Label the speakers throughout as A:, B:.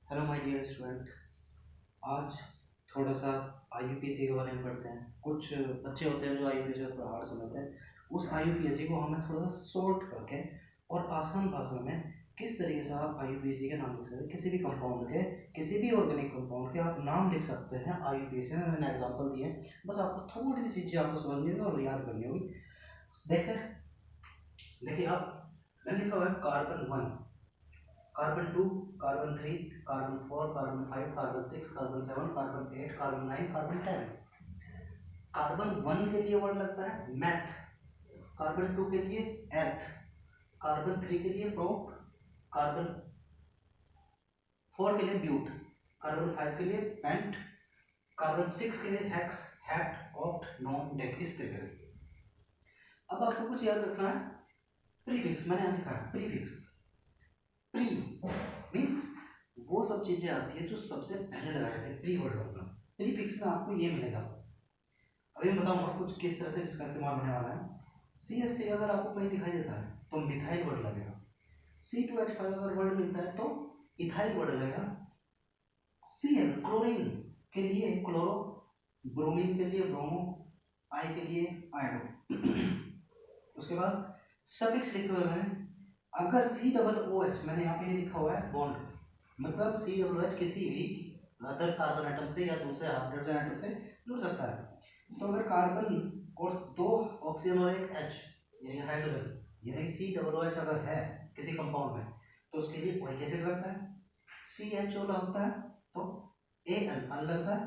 A: Hello my dear student. आज थोड़ा सा आईयूपीएसी के बारे में पढ़ते हैं। कुछ बच्चे होते हैं जो आईयूपीएसी को थोड़ा हार्ड समझते हैं। उस आईयूपीएसी को हमें थोड़ा सा शॉर्ट करके और आसान भाषा में किस तरीके से आप आईयूपीएसी के नाम लिख सकते हैं। किसी भी कंपाउंड के, किसी भी ऑर्गेनिक कंपाउंड के आप नाम लिख सकते हैं आईयूपीएसी में। मैंने एग्जाम्पल दिए, बस आपको थोड़ी सी चीज़ें आपको समझनी होगी और याद करनी होगी। देखते हैं। देखिए आप, मैंने लिखा हुआ है carbon 1, carbon 2, carbon 3, carbon 4, carbon 5, carbon 6, carbon 7, carbon 8, carbon 9, carbon 10। Carbon 1 के लिए वर्ड लगता है मैथ, कार्बन 2 के लिए एथ, कार्बन 3 के लिए प्रोप, कार्बन 4 के लिए ब्यूट, कार्बन 5 के लिए पेंट, कार्बन 6 के लिए hex, hept, oct, non, deck. इस तरीके से अब आपको कुछ याद रखना है। प्रीफिक्स मैंने यहाँ लिखा है, प्रीफिक्स। प्री मीन्स वो सब चीजें आती है जो सबसे पहले लगाए थे प्री वर्ड होगा। प्रीफिक्स में आपको ये मिलेगा। अभी मैं बताऊंगा कुछ किस तरह से इसका इस्तेमाल होने वाला है। CH3 अगर आपको कहीं दिखाई देता है तो मिथाइल वर्ड लगेगा। C2H5 अगर वर्ड मिलता है तो इथाइल वर्ड लगेगा। Cl क्लोरीन के लिए क्लोरो, ब्रोमीन के लिए ब्रोमो, आई के लिए आयोडो। उसके बाद सफिक्स लिखे हुए हैं। अगर COOH, मैंने यहाँ पे लिखा हुआ है बॉन्ड, मतलब COOH किसी भी अदर कार्बन एटम से या दूसरे हाइड्रोजन एटम से जुड़ सकता है। तो अगर कार्बन और 2 ऑक्सीजन और 1 H यानी हाइड्रोजन, यानी COOH अगर है किसी कंपाउंड में तो उसके लिए OH एसिड लगता है। CHO लगता है तो Al लगता है।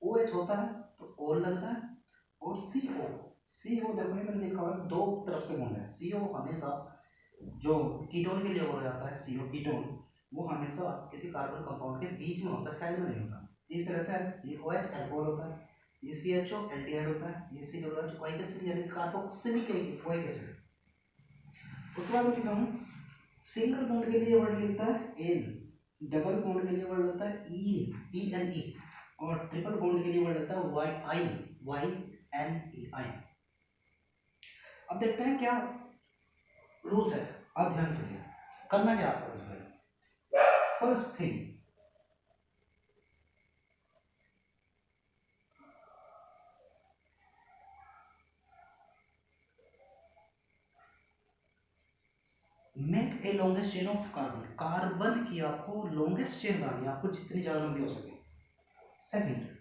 A: OH होता है तो OL लगता है। और CO देखो मैंने लिखा हुआ है, दो तरफ से बॉन्ड है। CO हमेशा जो कीटोन के लिए हो जाता है, CO कीटोन, वो हमेशा किसी कार्बन कंपाउंड के बीच में होता है, साइड में नहीं होता। इस तरह से ये OH अल्कोहल होता है, ये CHO एल्डिहाइड होता है, ये COOH ओइक एसिड यानी कार्बोक्सिलिक एसिड। उसके बाद मैं लिखा हूँ सिंगल बॉन्ड के लिए वर्ड लिखता है एन, डबल बॉन्ड के लिए वर्ड लगता है ENE, और ट्रिपल बॉन्ड के लिए वर्ड लगता है YNEI। अब देखते हैं क्या रूल्स है। अब ध्यान से करना क्या आपको है। First thing, make a longest chain of carbon. Carbon की आपको लॉन्गेस्ट चेन बनानी है, आपको जितनी ज्यादा लंबी हो सके। सेकंड,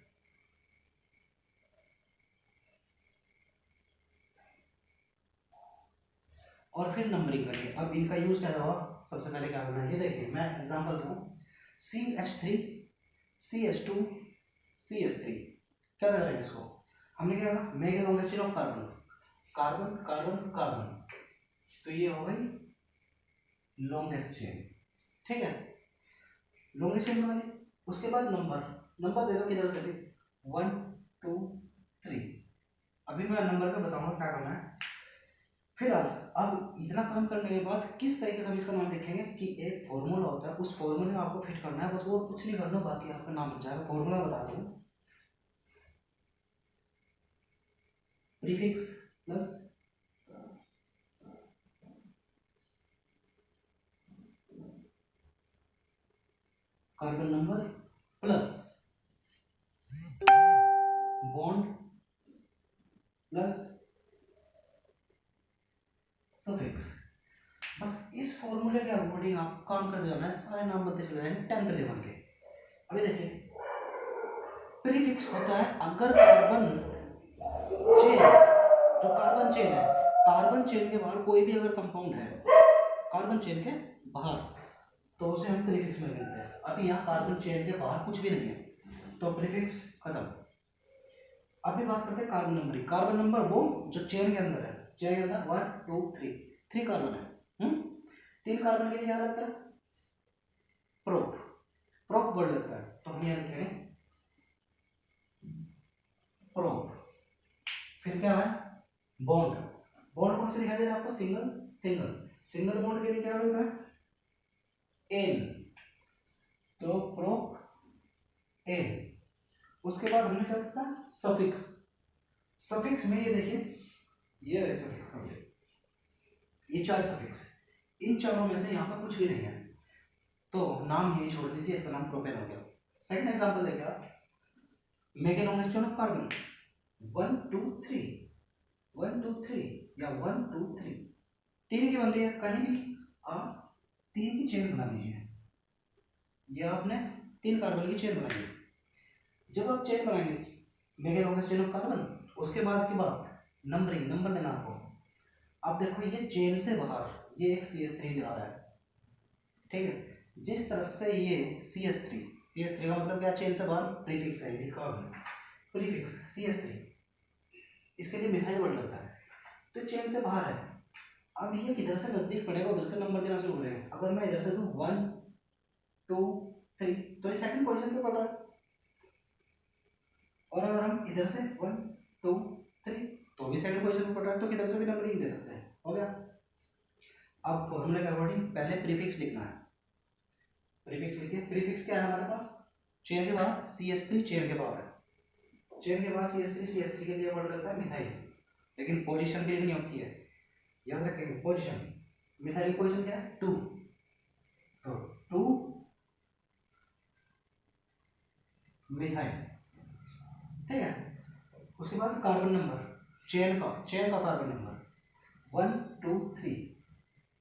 A: और फिर नंबरिंग करिए। अब इनका यूज क्या होगा, सबसे पहले क्या करना है ये देखिए, मैं एग्जांपल दूं। CH3, CH2, CH3, क्या करेंगे इसको, हमने क्या कहा make a longest chain of carbon, carbon carbon carbon, तो ये हो गई लॉन्गेस्ट चेन। ठीक है, लॉन्गेस्ट चेन बना ली। उसके बाद नंबर दे दो किधर से भी, 1 2 3। अभी मैं नंबर का बताऊंगा क्या करना है। फिलहाल अब इतना काम करने के बाद किस तरीके से हम इसका नाम लिखेंगे कि एक फॉर्मूला होता है, उस फॉर्मूले में आपको फिट करना है, बस वो कुछ नहीं करना, बाकी आपका नाम लिख जाएगा। फॉर्मूला बता दूं, prefix plus carbon number plus bond plus suffix. बस इस फॉर्मूले के अकॉर्डिंग आप काम करते जाना है, सारे नाम बनते चले जाएंगे 10th लेवल के। अभी देखिए, प्रीफिक्स होता है अगर कार्बन चेन, जो कार्बन चेन है, कार्बन चेन के बाहर कोई भी अगर कंपाउंड है कार्बन चेन के बाहर, तो उसे हम प्रीफिक्स में गिनते हैं। अभी यहाँ कार्बन चेन के बाहर कुछ भी नहीं है तो प्रीफिक्स खत्म। अभी बात करते हैं कार्बन नंबरिंग। कार्बन नंबर वो जो चेन के अंदर है, चेन के अंदर 1 2 3, 3 कार्बन है। 3 कार्बन के लिए क्या लगता है, प्रोप, प्रोप वर्ड लगता है, तो हम यहाँ लिखेंगे प्रोप। फिर क्या है, बॉन्ड, बॉन्ड कौन से दिखाई दे रहा है आपको, सिंगल सिंगल बॉन्ड के लिए क्या लगता है एन, तो प्रोप एन। उसके बाद हमने क्या लिखा, सफिक्स। सफिक्स में ये देखिए, ये रहे सफिक्स, ये 4 सफिक्स, इन चारों में से यहाँ पर कुछ भी नहीं है तो नाम यही छोड़ दीजिए, इसका नाम प्रोपेन हो गया। सेकंड एग्जांपल देखिए आप, make a long chain of carbon 1 2 3 1 2 3 या 1 2 3 तीन की बन रही है, कहीं भी आप तीन की चेन बना लीजिए। ये आपने तीन कार्बन की चेन बनाई है। जब आप चेन बनाएंगे make a long chain of carbon, उसके बाद की बात नंबरिंग, नंबर देना आपको। अब देखो ये चेन से बाहर ये एक CH3 दिखा रहा है, ठीक है। जिस तरफ से ये CH3 का मतलब क्या, चेन से बाहर प्रीफिक्स है, ये कार्बन प्रीफिक्स CH3, इसके लिए मिथाइल वर्ड लगता है, तो चेन से बाहर है। अब ये किधर से नजदीक पड़ेगा उधर से नंबर देना शुरू करेंगे। अगर मैं इधर से दूं 1 2 3 तो ये सेकंड पोजीशन पे पड़ रहा है, और अगर हम इधर से 1 2 3 तो भी सेकंड पोजीशन पे पड़ रहा है, तो किधर से भी नंबरिंग दे सकते हैं। हो गया। अब फॉर्मूले के अकॉर्डिंग पहले प्रीफिक्स लिखना है। प्रीफिक्स लिखिए। प्रीफिक्स क्या है हमारे पास, चेन के बाद CH3 चेन के बाद है, चेन के बाद CH3 के लिए वर्ड लगता है मिथाइल, लेकिन पोजीशन भी लिखनी होती है, याद रखेंगे पोजीशन। मिथाइल की पोजीशन क्या है 2, तो 2 मिथाइल, ठीक है। उसके बाद कार्बन नंबर, चेन का कार्बन नंबर 1 2 3,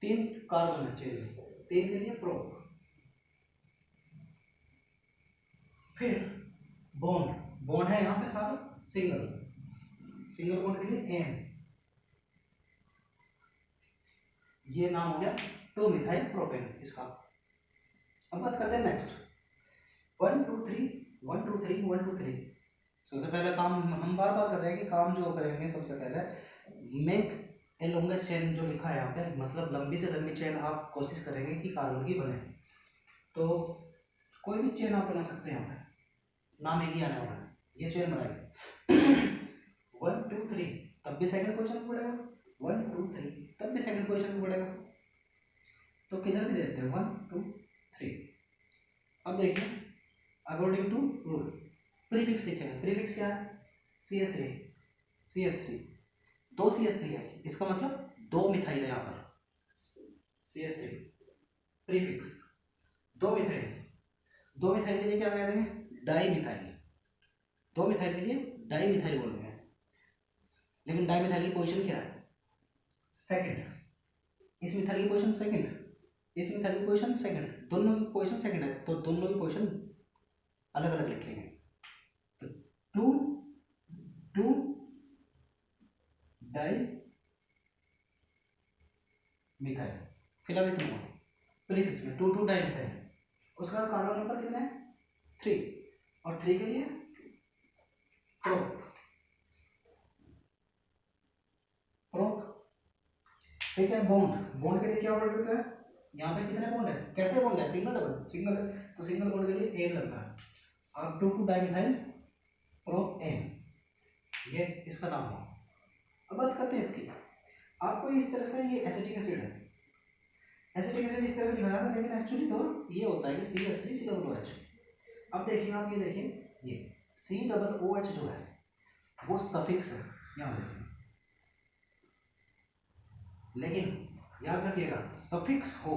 A: तीन कार्बन है चेन में, तीन के लिए प्रो। फिर बॉन्ड है यहाँ पे साथ सिंगल बॉन्ड के लिए एन, ये नाम हो गया 2 मिथाइल प्रोपेन इसका। अब बात करते हैं नेक्स्ट 1 2 3 1 2 3 1 2 3। सबसे पहले काम हम बार बार कर रहे हैं कि काम जो करेंगे सबसे पहले मेक ए लॉन्गेस्ट चेन जो लिखा है यहाँ पे, मतलब लंबी से लंबी चेन आप कोशिश करेंगे कि कार्बन की बने। तो कोई भी चेन आप बना सकते हैं, यहाँ पे नाम एक ही आने वाला है, ये चेन बनाएंगे 1 2 3 तब भी सेकंड पोजीशन में पड़ेगा, 1 2 3 तब भी सेकंड पोजीशन में पड़ेगा, तो किधर भी देते हैं 1 2 3। अब देखिए अकॉर्डिंग टू रूल प्रीफिक्स लिखेंगे। प्रीफिक्स क्या है, CH3 दो CH3 है, इसका मतलब दो मिथाइल है यहाँ पर, CH3 प्रीफिक्स दो मिथाइल के लिए क्या कह देंगे, डाई मिथाइल, दो मिथाइल के लिए डाई मिथाइल बोलेंगे। लेकिन डाई मिथाइल की पोजीशन क्या है, सेकंड, इस मिथाइल की पोजीशन सेकंड, इस मिथाइल की पोजीशन सेकंड, दोनों की पोजीशन सेकंड है, तो दोनों की पोजीशन अलग अलग लिखेंगे। तो 2 2 डाई मिथाइल, फिलहाल इतना प्रीफिक्स में 2 2 डाई मिथाइल। उसका कार्बन नंबर कितना है 3, और 3 के लिए प्रोप, ठीक है। बॉन्ड के लिए क्या वर्ड लगता है, यहाँ पे कितने बॉन्ड है, कैसे बॉन्ड है, सिंगल डबल सिंगल, तो सिंगल बॉन्ड के लिए एन लगता है। अब 2 2 डाइमिथाइल प्रोप एन, ये इसका नाम हुआ। अब बात करते हैं इसकी। आपको इस तरह से ये एसिटिक एसिड है, एसिटिक एसिड इस तरह से लिखा जाता है, लेकिन एक्चुअली तो ये होता है कि CH3COOH। अब देखिए आप, ये देखिए ये COOH जो है वो सफिक्स है, यहाँ देखिए। लेकिन याद रखिएगा सफिक्स हो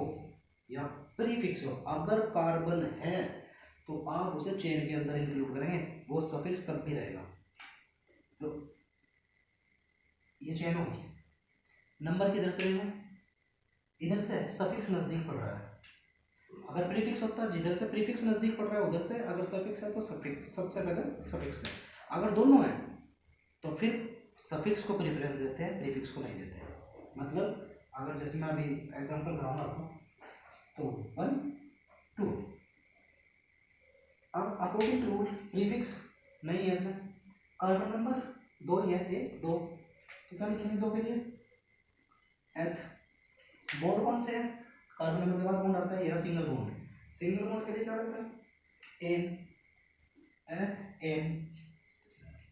A: या प्रीफिक्स हो, अगर कार्बन है तो आप उसे चेन के अंदर इंक्लूड करेंगे, वो सफिक्स तब भी रहेगा। तो ये चेन होगी, नंबर किधर से है, इधर से सफिक्स नजदीक पड़ रहा है। अगर प्रीफिक्स होता है जिधर से प्रीफिक्स नजदीक पड़ रहा है उधर से, अगर सफिक्स है तो सफिक्स सबसे पहले सफिक्स है। अगर दोनों है तो फिर सफिक्स को प्रेफरेंस देते हैं, प्रीफिक्स को नहीं देते हैं। मतलब अगर जैसे मैं अभी एग्जांपल कराऊंगा आपको, तो 1 2, अब अकॉर्डिंग टू रूल प्रीफिक्स नहीं है इसमें, कार्बन नंबर 2 ही है, 1 2, तो क्या लिखेंगे 2 के लिए एथ। बॉन्ड कौन से है, कार्बन नंबर के बाद बॉन्ड आता है, यह सिंगल बॉन्ड, सिंगल बॉन्ड के लिए क्या लगता है एन, एथ एन।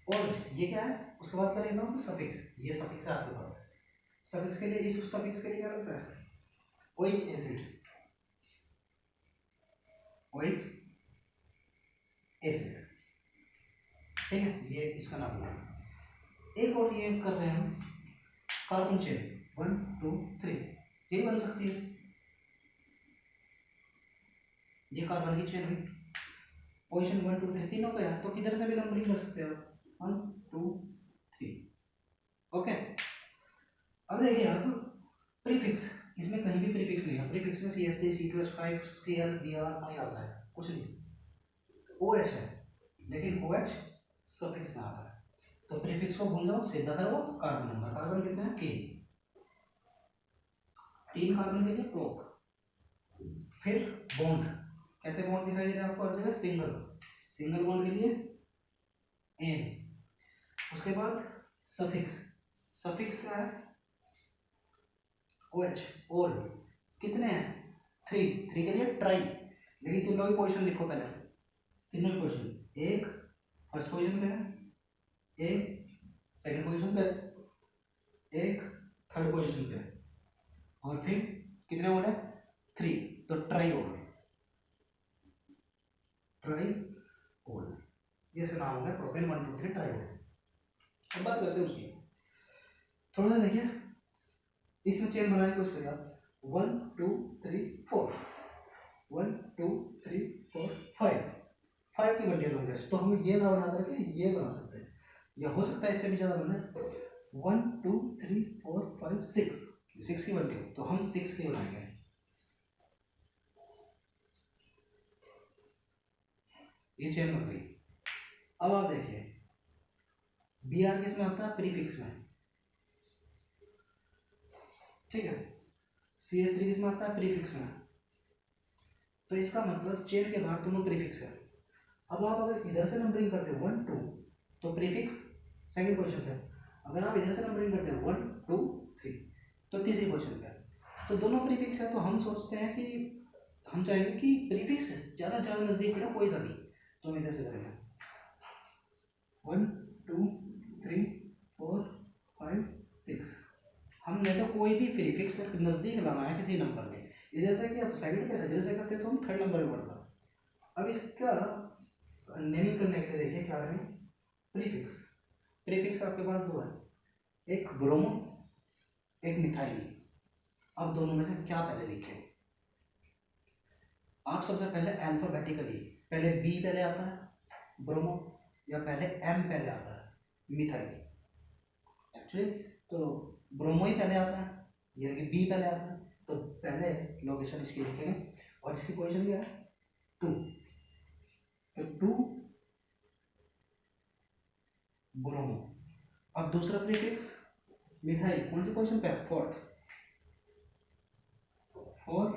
A: और ये क्या है, उसके बाद क्या लिखना है सफिक्स, ये सफिक्स है आपके पास। सफिक्स के लिए, इस सफिक्स के लिए क्या लगता है ओइक एसिड, ओइक एसिड, ठीक है, ये इसका नाम है। एक और ये कर रहे हैं हम कार्बन चेन 1 2 3, ये बन सकती है ये कार्बन की चेन हुई, पोजीशन 1 2 3 तीनों पे है, तो किधर से भी नंबरिंग कर सकते हो 1 2 3। ओके, अब देखिए आप प्रीफिक्स, इसमें कहीं भी प्रीफिक्स नहीं है। प्रीफिक्स में CH3 C2H5 Cl Br नहीं आता है, कुछ नहीं। OH है लेकिन OH सफिक्स में आता है, तो प्रीफिक्स को भूल जाओ, सीधा करो कार्बन नंबर। कार्बन कितने हैं 3 कार्बन के लिए प्रोप। फिर बॉन्ड, कैसे बॉन्ड दिखाई दे रहा है आपको हर जगह, सिंगल, सिंगल बॉन्ड के लिए एन। उसके बाद सफिक्स, सफिक्स क्या है OH, और कितने हैं 3 के लिए ट्राई। लेकिन तीनों की पोजीशन लिखो पहले, तीनों की पोजीशन, एक फर्स्ट पोजीशन पे है, एक सेकंड पोजीशन पे, एक थर्ड पोजीशन पे, और फिर कितने हो गए 3, तो ट्राई हो गए, ट्राई होल, ये इसका नाम हो गया प्रोपेन 1 2 3 ट्राई होल। अब बात करते हैं उसकी, थोड़ा सा देखिए इसमें चेन बनाने की कोशिश करिए आप, 1 2 3 4, 1 2 3 4 5 की बंडी होंगे, तो हम ये ना बना करके ये बना सकते हैं, या हो सकता है इससे भी ज्यादा बनना है, 1 2 3 4 5 6 की बंडी, तो हम 6 की बनाएंगे। ये चेन बन गई। अब आप देखिए Br किस में आता है, प्रीफिक्स में, ठीक है। CH3 किस में आता है, प्रीफिक्स में, तो इसका मतलब चेन के बाहर दोनों प्रीफिक्स है। अब आप अगर इधर से नंबरिंग करते हो 1 2, तो प्रीफिक्स सेकंड पोजीशन पे, अगर आप इधर से नंबरिंग करते हो 1 2 3, तो तीसरी पोजीशन पे, तो दोनों प्रीफिक्स है। तो हम सोचते हैं कि हम चाहेंगे कि प्रीफिक्स ज़्यादा से ज़्यादा नज़दीक पड़े कोई सा भी, तो हम इधर से करेंगे 1 2 3 4 5 6। हमने तो कोई भी प्रीफिक्स नज़दीक लाना है किसी नंबर में, इधर से किया तो सेकंड पे, इधर से करते तो हम थर्ड नंबर पे बढ़ता। अब इसका नेमिंग करने के लिए देखिए क्या करें, प्रीफिक्स, प्रीफिक्स आपके पास दो है, एक ब्रोमो एक मिथाइल। अब दोनों में से क्या पहले लिखें, आप सबसे पहले अल्फाबेटिकली, पहले बी पहले आता है ब्रोमो, या पहले एम पहले आता है मिथाइल। एक्चुअली तो ब्रोमो ही पहले आता है, यानी कि बी पहले आता है, तो पहले लोकेशन इसकी लिखेंगे, और इसकी पोजीशन क्या है 2, तो 2 ब्रोमो। अब दूसरा प्रीफिक्स मिथाइल, कौन सी पोजीशन पे, फोर्थ, 4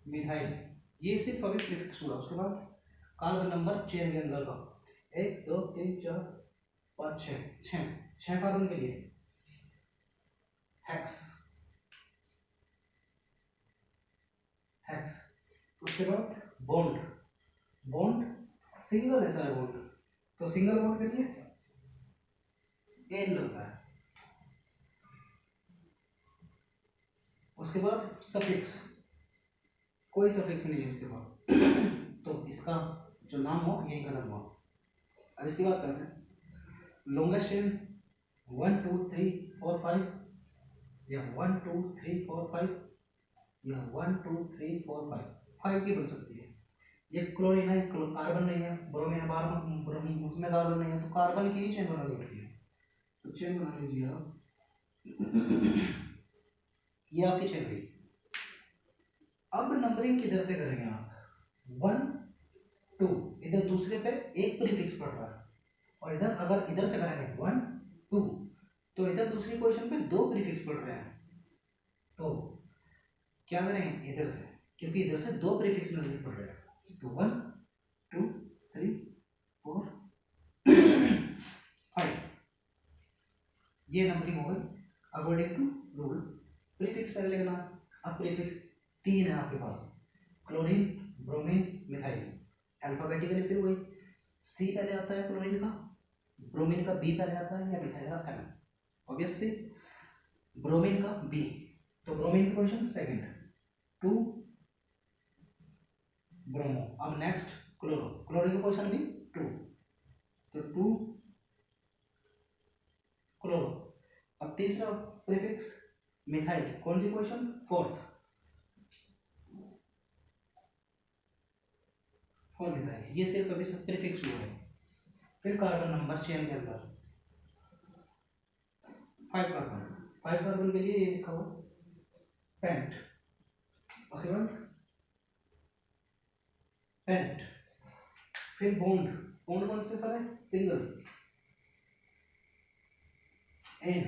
A: मिथाइल। ये सिर्फ अभी प्रीफिक्स हुआ, उसके बाद कार्बन नंबर चेन के अंदर का 1 2 3 4 5 6 6 कार्बन के लिए हेक्स, हेक्स। उसके बाद बॉन्ड, बॉन्ड सिंगल है सारे बॉन्ड, तो सिंगल बॉन्ड के लिए एन लगता है। उसके बाद सफिक्स, कोई सफिक्स नहीं है इसके पास तो इसका जो नाम हो यही का नाम हो। अब इसकी बात करते हैं, लॉन्गेस्ट चेन 1 2 3 4 5, या 1 2 3 4 5, या 1 2 3 4 5 की बन सकती है। ये क्लोरीन है, कार्बन नहीं है, ब्रोमीन है, उसमें कार्बन नहीं है, तो कार्बन की ही चेन बनानी होती है, तो चेन बना लीजिए आप ये आपकी चेन गई। अब नंबरिंग किधर से करेंगे आप, 1 2, इधर दूसरे पे एक प्रीफिक्स पड़ रहा है, और इधर अगर इधर से करेंगे 1 2, तो इधर दूसरी पोजीशन पे 2 प्रीफिक्स पड़ रहे हैं, तो क्या करेंगे इधर से, क्योंकि इधर से 2 प्रीफिक्स नजदीक पड़ रहे हैं, तो 1 2 3 4 5, ये नंबरिंग हो गई अकॉर्डिंग टू रूल। प्रीफिक्स पहले लेना, अब प्रीफिक्स 3 है आपके पास, क्लोरीन ब्रोमीन मिथाइल, अल्फाबेटिकली फिर वही, सी पहले आता है क्लोरीन का, ब्रोमीन का बी पहले आता है, या मिथाइल का एम, ऑब्वियसली ब्रोमीन का बी, तो ब्रोमीन की पोजीशन सेकंड, 2 ब्रोमो। अब नेक्स्ट क्लोरो, क्लोरीन की पोजीशन भी 2, तो 2 क्लोरो। अब तीसरा प्रीफिक्स मिथाइल, कौन सी पोजीशन, फोर्थ, फॉर्मिथाइल, ये सिर्फ अभी सब प्रीफिक्स हुआ है। फिर कार्बन नंबर चेन के अंदर 5 कार्बन, 5 कार्बन के लिए ये लिखा हुआ पेंट, उसके बाद पेंट, फिर बॉन्ड, बॉन्ड कौन से सारे, सिंगल, एन,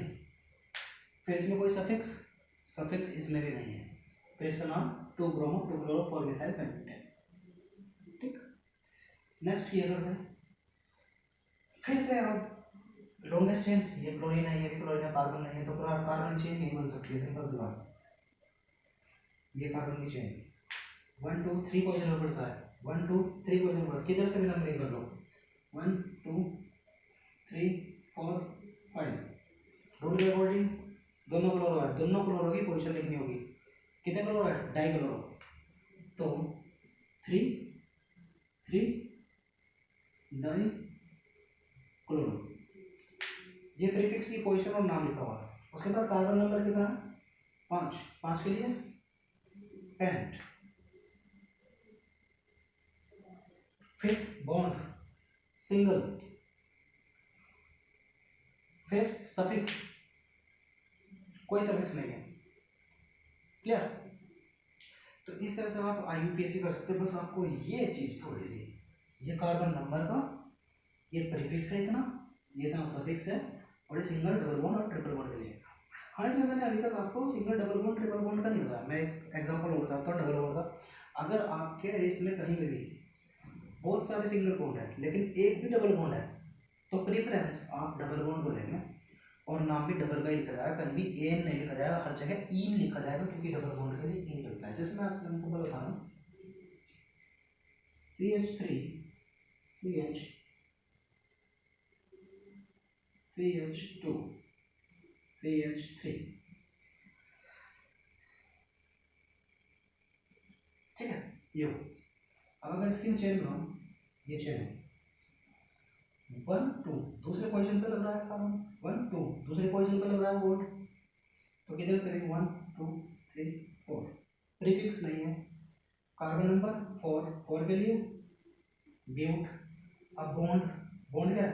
A: फिर इसमें कोई सफिक्स, सफिक्स इसमें भी नहीं है, तो इसका नाम 2 ब्रोमो 2 क्लोरो 4 मिथाइल पेंटेन। ठीक, नेक्स्ट ये करते हैं, फिर से अब लॉन्गेस्ट चेन, ये क्लोरीन है, ये भी क्लोरीन है, कार्बन नहीं है, तो कार्बन की चेन नहीं बन सकती है, सिंपल सी बात। ये कार्बन की चेन 1 2 3 पोजीशन पर पड़ता है, 1 2 3 पोजीशन पर, किधर से भी नंबरिंग कर लो, 1 2 3 4 5, रूल के अकॉर्डिंग दोनों क्लोरो है, दोनों क्लोरो की पोजीशन लिखनी होगी, कितने क्लोरो है, डाई क्लोरो, तो 3 3 डाई क्लोरो, ये प्रीफिक्स की पोजीशन और नाम लिखा हुआ है। उसके बाद कार्बन नंबर कितना है, 5, 5 के लिए पेंट, फिर बॉन्ड सिंगल, फिर सफिक्स, कोई सफिक्स नहीं है, क्लियर। तो इस तरह से आप आईयूपीएससी कर सकते हैं। बस आपको ये चीज थोड़ी सी, ये कार्बन नंबर का ये प्रीफिक्स है इतना, ये इतना सफिक्स है, और ये सिंगल डबल बॉन्ड और ट्रिपल बॉन्ड के लिए। हाँ, इसमें मैंने अभी तक आपको single double bond triple bond का नहीं बताया, मैं एक एग्जांपल और बताता हूँ डबल बॉन्ड का। अगर आपके इसमें कहीं पे भी बहुत सारे सिंगल बॉन्ड है लेकिन एक भी डबल बॉन्ड है, तो प्रीफरेंस आप डबल बॉन्ड को देंगे, और नाम भी डबल का ही लिखा जाएगा, कहीं भी एन नहीं लिखा जाएगा, हर जगह ईन लिखा जाएगा, क्योंकि डबल बॉन्ड के लिए ईन लगता है। जैसे मैं आपको एग्जांपल बता रहा हूँ, CH3 CH CH2 CH3, ठीक है, ये हो। अब अगर इसकी चेन बनाऊं, ये चेन 1 2 दूसरे पोजीशन पे लग रहा है कार्बन, 1 2 दूसरे पोजीशन पे लग रहा है बॉन्ड, तो किधर से भी 1 2 3 4, प्रीफिक्स नहीं है, कार्बन नंबर 4 4 के लिए ब्यूट। अब बॉन्ड, बॉन्ड क्या है,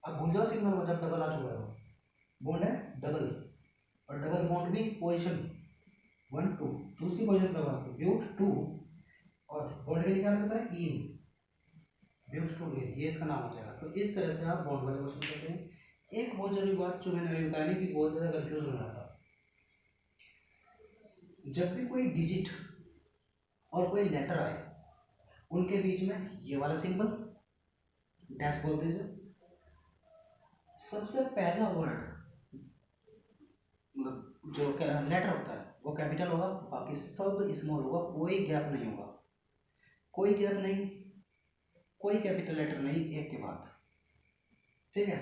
A: अब भूल जाओ सिग्नल को, जब डबल आ चुका है तो बॉन्ड है डबल, और डबल बॉन्ड भी पोजीशन 1 2 दूसरी पोजीशन पे लगा, तो ब्यूट 2, और बॉन्ड के लिए क्या लगता है, ईन, ब्यूट 2, ये इसका नाम हो जाएगा। तो इस तरह से आप बॉन्ड वाले क्वेश्चन करते हैं। एक बहुत जरूरी बात जो मैंने अभी बताई कि बहुत ज़्यादा कंफ्यूज हो जाता, जब भी कोई डिजिट और कोई लेटर आए, उनके बीच में ये वाला सिंबल डैश बोलते हैं, सबसे पहला वर्ड मतलब जो लेटर होता है वो कैपिटल होगा, बाकी सब स्मॉल होगा, कोई गैप नहीं होगा, कोई गैप नहीं, कोई कैपिटल लेटर नहीं एक के बाद, ठीक है।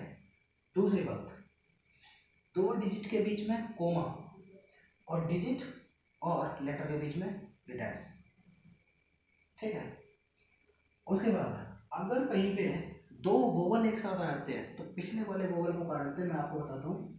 A: दूसरी बात, 2 डिजिट के बीच में कोमा, और डिजिट और लेटर के बीच में डैश, ठीक है। उसके बाद अगर कहीं पे 2 वोवल एक साथ आ जाते हैं, तो पिछले वाले वोवल को काट देते हैं। मैं आपको बताता हूँ,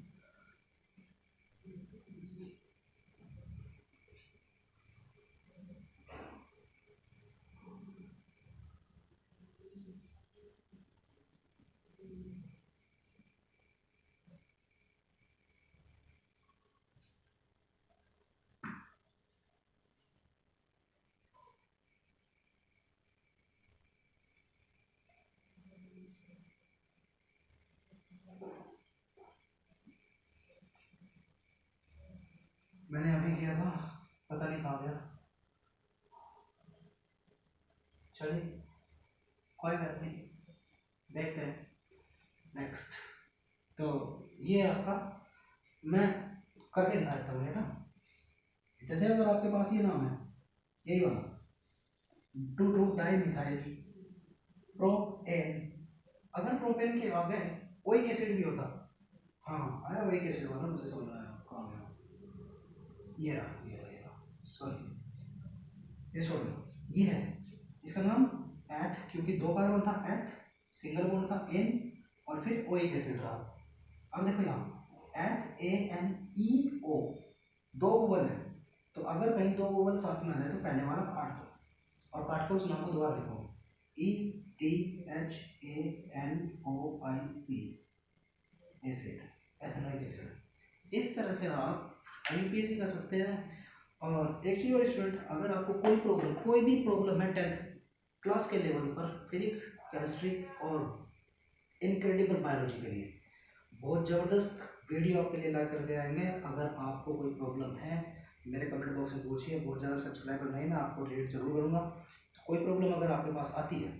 A: मैंने अभी किया था, पता नहीं कहाँ गया, चलिए कोई बात नहीं, देखते हैं नेक्स्ट। तो ये आपका मैं करके दिखा देता हूँ ना, जैसे अगर आपके पास ये नाम है, यही वाला 2 डाई मिथाइल प्रोपेन, अगर प्रोपेन के आगे ओइक एसिड भी होता, हाँ आया ओइक एसिड वाला, मुझे समझ आया कहाँ गया, ये रहा, सॉरी ये छोड़ दो, ये है इसका नाम एथ, क्योंकि 2 कार्बन था, एथ सिंगल बॉन्ड था एन, और फिर ओइक एसिड रहा। अब देखो यहाँ एथ ANEO 2 वोवल है, तो अगर कहीं 2 वोवल साथ में आ जाए तो पहले वाला काट दो, और काट के उस नाम को दोबारा लिखो, ETHANOIC, एसिड, एथेनोइक एसिड। इस तरह से आप यूपीएससी कर सकते हैं। और एक्चुअली और स्टूडेंट, अगर आपको कोई भी प्रॉब्लम है 10th क्लास के लेवल पर फिजिक्स, केमिस्ट्री और इनक्रेडिबल बायोलॉजी के लिए, बहुत ज़बरदस्त वीडियो आपके लिए ला करके आएंगे। अगर आपको कोई प्रॉब्लम है मेरे कमेंट बॉक्स में पूछिए। बहुत ज़्यादा सब्सक्राइबर नहीं, मैं आपको रेट जरूर करूँगा। तो कोई प्रॉब्लम अगर आपके पास आती है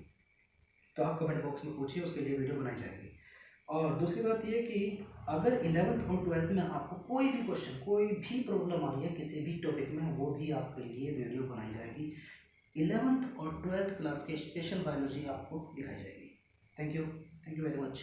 A: तो आप कमेंट बॉक्स में पूछिए, उसके लिए वीडियो बनाई जाएगी। और दूसरी बात यह कि अगर 11th और 12th में आपको कोई भी क्वेश्चन, कोई भी प्रॉब्लम आ रही है किसी भी टॉपिक में, वो भी आपके लिए वीडियो बनाई जाएगी। 11th और 12th क्लास के स्पेशल बायोलॉजी आपको दिखाई जाएगी। Thank you very much.